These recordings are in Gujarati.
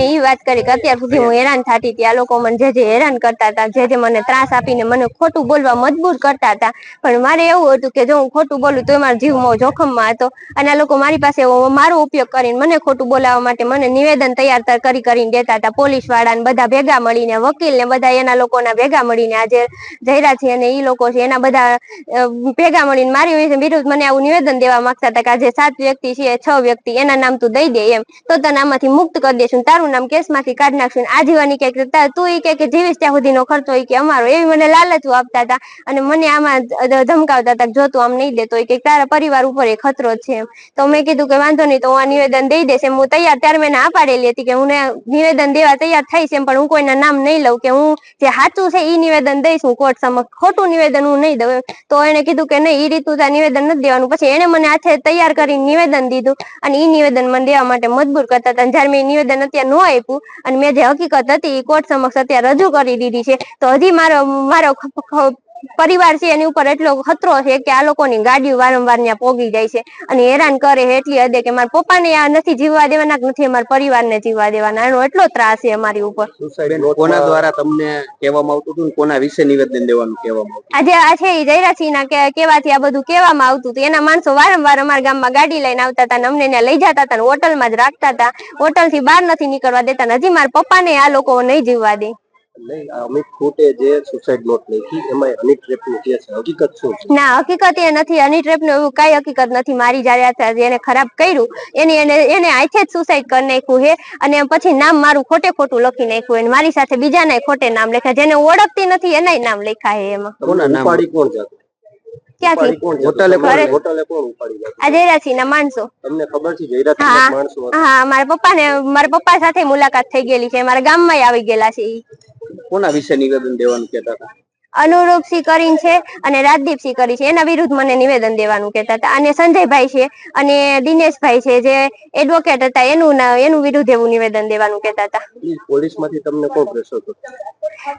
એ વાત કરી કે અત્યાર સુધી હું હેરાન થતી હતી, આ લોકો મને જે હેરાન કરતા હતા, જે મને ત્રાસ આપીને મને ખોટું બોલવા મજબૂર કરતા હતા, પણ મારે એવું હતું કે જો હું ખોટું બોલું તો મારો જીવ જોખમમાં હતો, અને આ લોકો મારી પાસે મારો ઉપયોગ કરીને મને ખોટું બોલાવવા માટે મને નિવેદન તૈયાર કરીને દેતા હતા. પોલીસ વાળા ને બધા ભેગા મળીને, વકીલ ને બધા એના લોકોના ભેગા મળીને, આજે જયરા છે અને ઈ લોકો છે એના બધા ભેગા મળીને મારી વિરુદ્ધ મને આવું નિવેદન દેવા માંગતા હતા કે આજે 7 વ્યક્તિ છે, 6 વ્યક્તિ એના નામ તું દઈ દે એમ તો તને આમાંથી મુક્ત કરી દેશું, તારું નામ કેસ માંથી કાઢી નાખશું, આજીવન તું કે જીવીશ ત્યાં સુધીનો ખર્ચો કે અમારો, એવી મને લાલચો આપતા હતા અને મને આમાં ધમકાવતા હતા જો તું આમ નહીં દેતો કે તારા પરિવાર ઉપર એ ખતરો છે. તો મેં કીધું કે વાંધો નહીં, તો હું આ નિવેદન દઈ દઈશ એમ હું તૈયાર, ત્યારે મેં ના પાડેલી હતી કે હું નિવેદન દેવા તૈયાર થઈશ એમ, પણ હું કોઈના નામ નહીં લઉં, કે હું જે સાચું છે એ નિવેદન દઈશ હું કોર્ટ સમક્ષ, ખોટું નિવેદન હું નહીં દઉં. તો એને કીધું કે નહીં, એ રીતનું નિવેદન નથી દેવાનું. પછી એને મને હાથે તૈયાર કરીને નિવેદન દીધું અને એ નિવેદન મને દેવા માટે મજબૂર કરતા હતા. જયારે મેં નિવેદન અત્યારે ન આપ્યું અને મેં જે હકીકત હતી એ કોર્ટ સમક્ષ અત્યારે રજૂ કરી દીધી છે, તો હજી મારો પરિવાર છે એની ઉપર એટલો ખતરો છે કે આ લોકોની ગાડીઓ વારંવાર ત્યાં પોગી જાય છે અને હેરાન કરે એટલી હદે કે મારા પપ્પાને આ નથી જીવવા દેવાના, નથી અમારા પરિવારને જીવવા દેવાના, એનો એટલો ત્રાસ છે અમારી ઉપર. કોના દ્વારા તમને કહેવામાં આવતું હતું, કોના વિશે નિવેદન દેવાનું કહેવામાં આવતું? આજે આ છે એ જયરાસિંહના કહેવાથી આ બધું કહેવામાં આવતું હતું. એના માણસો વારંવાર અમારા ગામમાં ગાડી લઈને આવતા હતા, અમને ત્યાં લઈ જતા હતા, હોટલમાં જ રાખતા હતા, હોટલ થી બહાર નથી નીકળવા દેતા. હજી મારા પપ્પાને આ લોકો નહીં જીવવા દે. અમિત ખોટે જે સુસાઇડ નોટ લખી એમાં હની ટ્રેપનું કે છે, હકીકત શું છે? ના, હકીકત એ નથી, હની ટ્રેપનું એવું કઈ હકીકત નથી. મારી જયારે એને ખરાબ કર્યું એને હાથે જ સુસાઇડ કરી નાખ્યું છે અને પછી નામ મારું ખોટે ખોટું લખી નાખ્યું અને મારી સાથે બીજાના ખોટે નામ લખ્યા, જેને ઓળખતી નથી એના નામ લખ્યા છે એમાં. કોણ જતું? આ જયરાસિંહ ના માણસો. તમને ખબર છે જયરાસિંહ ના માણસો? હા, મારા પપ્પા સાથે મુલાકાત થઈ ગયેલી છે, મારા ગામમાં આવી ગયેલા છે. કોના વિશે નિવેદન દેવાનું કહેતા હતા? અનુરૂપસિંહ કરીને છે અને રાજદીપસિંહ કરી છે, એના વિરુદ્ધ મને નિવેદન દેવાનું કહેતા હતા. અને સંજયભાઈ છે અને દિનેશભાઈ છે જે એડવોકેટ હતા, એનું વિરુદ્ધ એવું નિવેદન દેવાનું કહેતા હતા. પોલીસ માંથી તમને કોણ પ્રેશર હતું?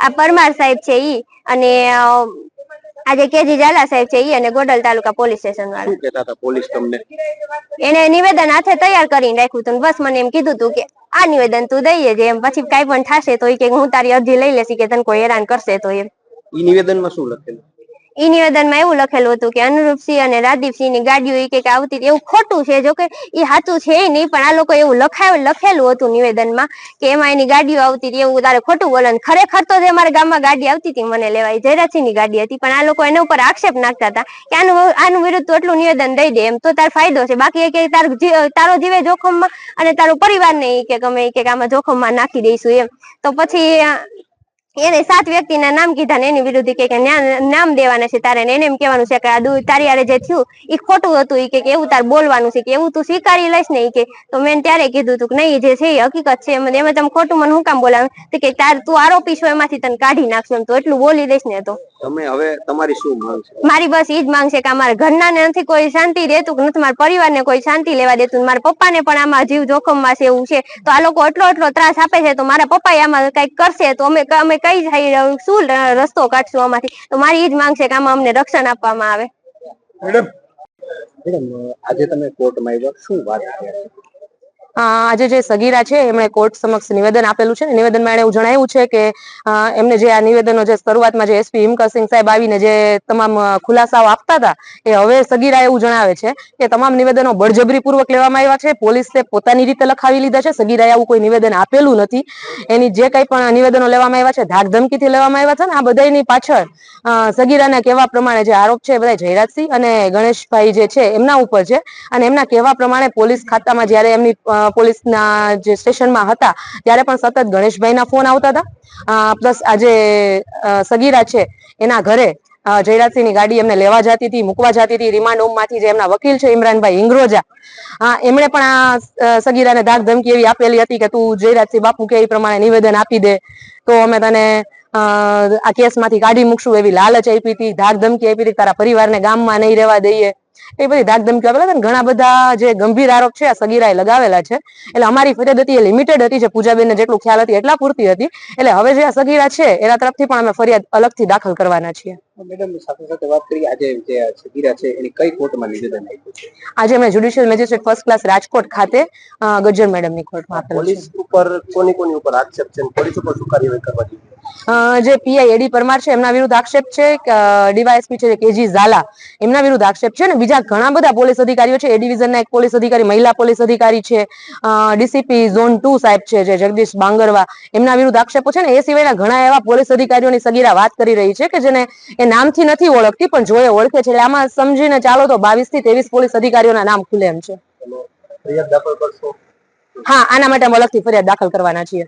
આ પરમાર સાહેબ છે ઈ, અને આજે કેજી ઝાલા સાહેબ છે ઈ, અને ગોડલ તાલુકા પોલીસ સ્ટેશન વાળા. શું કહેતા હતા પોલીસ તમને? એને નિવેદન હાથે તૈયાર કરીને રાખ્યું હતું, બસ મને એમ કીધું હતું કે આ નિવેદન તું દઈએ છે એમ, પછી કઈ પણ થશે તો કે હું તારી અરજી લઈ લેશી કે તને કોઈ હેરાન કરશે તો એમ. ઈ નિવેદનમાં શું લખેલું? ઈ નિવેદનમાં એવું લખેલું હતું કે અનુરૂપસિંહ અને રાજદીપસિંહ ની ગાડીઓ આવતી, એવું ખોટું છે, જો કે એ સાચું છે નહીં, પણ આ લોકો એવું લખેલું હતું નિવેદનમાં કે એમાં એની ગાડીઓ આવતી હતી, એવું તારે ખોટું બોલવાનું. ખરેખર તો જે અમારા ગામમાં ગાડી આવતી હતી મને લેવાય, જયરાસિંહ ની ગાડી હતી, પણ આ લોકો એના ઉપર આક્ષેપ નાખતા હતા કે આનું વિરુદ્ધ તો એટલું નિવેદન દઈ દે એમ તો તાર ફાયદો છે, બાકી કે તારો જીવે જોખમમાં અને તારો પરિવાર ને કે ગમે કે આમાં જોખમમાં નાખી દઈશું એમ. તો પછી એને 7 વ્યક્તિના નામ કીધા ને એની વિરુદ્ધ કે નામ દેવાના છે તારે, એને એમ કહેવાનું છે કે આ તારી હારે જે થયું એ ખોટું હતું, એ કે એવું તાર બોલવાનું છે, કે એવું તું સ્વીકારી લઈશ ને કે. તો મેં ત્યારે કીધું હતું કે નહીં, જે છે એ હકીકત છે, એમાં તમે ખોટું મને હું કામ બોલાવું કે તું આરોપી છો એમાંથી તને કાઢી નાખશો એમ, તો એટલું બોલી દઈશ ને. તો તમે હવે તમારી શું માંગ છે? મારી બસ ઈ જ માંગ છે કે અમારા ઘરના ને નથી કોઈ શાંતિ દેતું, નથી મારા પરિવારને કોઈ શાંતિ લેવા દેતું, મારા પપ્પાને પણ આમાં જીવ જોખમમાં છે એવું છે, તો આ લોકો એટલો ત્રાસ આપે છે, તો મારા પપ્પા આમાં કઈક કરશે તો અમે કઈ જાય શું રસ્તો કાઢશું આમાંથી. તો મારી ઈ જ માંગ છે કે આમાં અમને રક્ષણ આપવામાં આવે. મેડમ આજે તમે કોર્ટમાં આવ્યા, શું વાત છે? આજે જે સગીરા છે એમણે કોર્ટ સમક્ષ નિવેદન આપેલું છે. નિવેદનમાં એણે એવું જણાવ્યું છે કે એમને જે આ નિવેદનો જે શરૂઆતમાં જે એસપી હિમકરસિંહ સાહેબ આવીને જે તમામ ખુલાસાઓ આપતા હતા, એ હવે સગીરા એવું જણાવે છે કે તમામ નિવેદનો બળજબરી પૂર્વક લેવામાં આવ્યા છે, પોલીસે પોતાની રીતે લખાવી લીધા છે, સગીરાએ આવું કોઈ નિવેદન આપેલું નથી. એની જે કઈ પણ નિવેદનો લેવામાં આવ્યા છે ધાક ધમકીથી લેવામાં આવ્યા છે ને આ બધાની પાછળ સગીરાના કહેવા પ્રમાણે જે આરોપ છે એ બધા જયરાજસિંહ અને ગણેશભાઈ જે છે એમના ઉપર છે, અને એમના કહેવા પ્રમાણે પોલીસ ખાતામાં જયારે એમની પોલીસના જે સ્ટેશનમાં હતા ત્યારે પણ સતત ગણેશભાઈના ફોન આવતા હતા. પ્લસ આજે સગીરા છે એના ઘરે જયરાજસિંહની ગાડી એમને લેવા જતી હતી, મૂકવા જતી હતી. રિમાન્ડ હોમમાંથી જે એમના વકીલ છે ઇમરાનભાઈ ઇંગ્રોજા, એમણે પણ આ સગીરાને ધાક ધમકી એવી આપેલી હતી કે તું જયરાજસિંહ બાપુ કે એ પ્રમાણે નિવેદન આપી દે તો અમે તને આ કેસમાંથી કાઢી મૂકશું, એવી લાલચ આપી હતી, ધાક ધમકી આપી હતી, તારા પરિવારને ગામમાં નહીં રહેવા દઈએ. એ બધી ધાકધમકીઓ આપેલા હતા. ઘણા બધા જે ગંભીર આરોપ છે આ સગીરાએ લગાવેલા છે. એટલે અમારી ફરિયાદ હતી એ લિમિટેડ હતી, જે પૂજાબેનને જેટલું ખ્યાલ હતી એટલા પૂરતી હતી. એટલે હવે જે આ સગીરા છે એના તરફથી પણ અમે ફરિયાદ અલગથી દાખલ કરવાના છીએ. મેડમ સાથે સાથે વાત કરીએ, આજે જે સગીરા છે એની કઈ કોર્ટમાં નિવેદન આપ્યું છે? આજે અમે judicial magistrate first class Rajkot ખાતે ગજ્જર મેડમની કોર્ટમાં આપેલું છે. પોલીસ ઉપર કોની ઉપર આક્ષેપ છે? પોલીસ ઉપર શું કાર્યવાહી કરવા જોઈએ? જે પીઆઈ એડી પરમાર છે એમના વિરુદ્ધ આક્ષેપ છે, ડીવાયએસપી છે કેજી ઝાલા એમના વિરુદ્ધ આક્ષેપ છે, અને બીજા ઘણા બધા પોલીસ અધિકારીઓ છે. એ ડિવિઝનના એક પોલીસ અધિકારી, મહિલા પોલીસ અધિકારી છે, ડીસીપી ઝોન 2 સાહેબ છે જે જગદીશ બાંગરવા, એમના વિરુદ્ધ આક્ષેપો છે ને. એ સિવાયના ઘણા એવા પોલીસ અધિકારીઓની સગીરા વાત કરી રહી છે કે જેને એ નામથી નથી ઓળખતી, પણ જો એ ઓળખે છે. એટલે આમાં સમજીને ચાલો તો 22 થી 23 પોલીસ અધિકારીઓના નામ ખુલે એમ છે. ફરિયાદ દાખલ કરશો? હા, આના માટે અમે અલગથી ફરિયાદ દાખલ કરવાના છીએ.